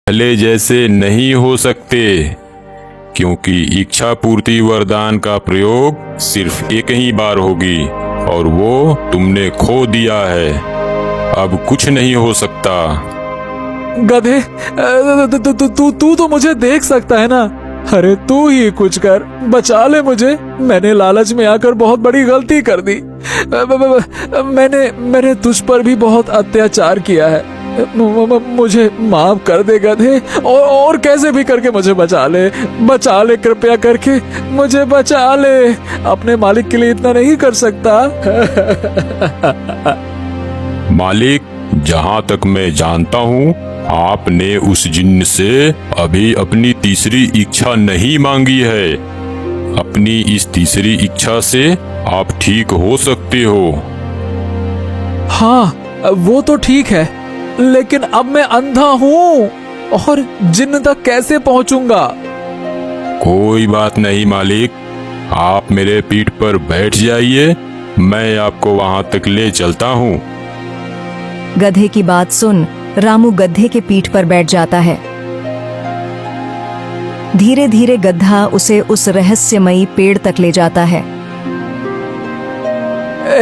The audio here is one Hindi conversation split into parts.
पहले जैसे नहीं हो सकते, क्योंकि इच्छा पूर्ति वरदान का प्रयोग सिर्फ एक ही बार होगी और वो तुमने खो दिया है। अब कुछ नहीं हो सकता। गधे, तू तो मुझे देख सकता है ना। अरे तू ही कुछ कर, बचा ले मुझे। मैंने लालच में आकर बहुत बड़ी गलती कर दी। मैंने तुझ पर भी बहुत अत्याचार किया है। मुझे माफ कर दे गधे, और कैसे भी करके मुझे बचा ले, कृपया करके मुझे बचा ले। अपने मालिक के लिए इतना नहीं कर सकता। मालिक, जहाँ तक मैं जानता हूँ, आपने उस जिन्न से अभी अपनी तीसरी इच्छा नहीं मांगी है। अपनी इस तीसरी इच्छा से आप ठीक हो सकते हो। हाँ, वो तो ठीक है, लेकिन अब मैं अंधा हूँ और जिन्न तक कैसे पहुँचूंगा? कोई बात नहीं मालिक, आप मेरे पीठ पर बैठ जाइए, मैं आपको वहाँ तक ले चलता हूँ। गधे की बात सुन रामू गधे के पीठ पर बैठ जाता है। धीरे धीरे गधा उसे उस रहस्यमयी पेड़ तक ले जाता है।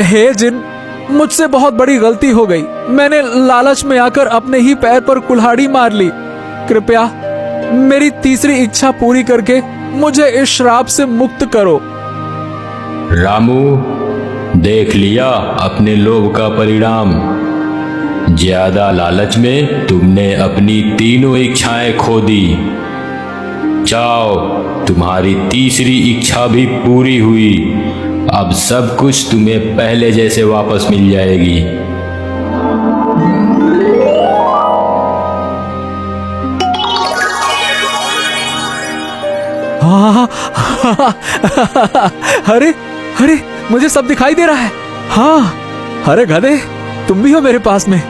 हे जिन, मुझसे बहुत बड़ी गलती हो गई। मैंने लालच में आकर अपने ही पैर पर कुल्हाड़ी मार ली। कृपया मेरी तीसरी इच्छा पूरी करके मुझे इस श्राप से मुक्त करो। रामू, देख लिया अपने लोभ का परिणाम। ज्यादा लालच में तुमने अपनी तीनों इच्छाएं खो दी। जाओ, तुम्हारी तीसरी इच्छा भी पूरी हुई। अब सब कुछ तुम्हें पहले जैसे वापस मिल जाएगी। हाँ, अरे अरे, मुझे सब दिखाई दे रहा है। हाँ, अरे गधे, तुम भी हो मेरे पास में।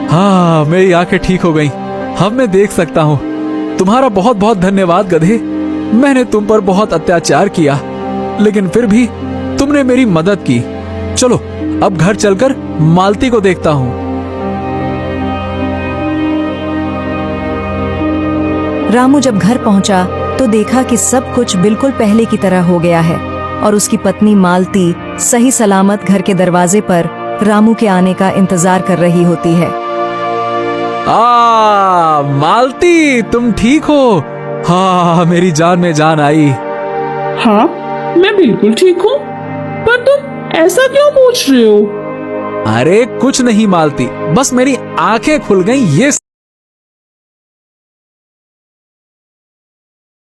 हाँ, मेरी आंखें ठीक हो गईं। अब मैं देख सकता हूँ। तुम्हारा बहुत बहुत धन्यवाद गधे। मैंने तुम पर बहुत अत्याचार किया, लेकिन फिर भी तुमने मेरी मदद की। चलो अब घर चलकर मालती को देखता हूँ। रामू जब घर पहुंचा तो देखा कि सब कुछ बिल्कुल पहले की तरह हो गया है और उसकी पत्नी मालती सही सलामत घर के दरवाजे पर रामू के आने का इंतजार कर रही होती है। मालती, तुम ठीक हो? हाँ, मेरी जान में जान आई। हाँ, मैं बिल्कुल ठीक हूँ, पर तुम ऐसा क्यों पूछ रहे हो? अरे कुछ नहीं मालती, बस मेरी आंखें खुल गईं, ये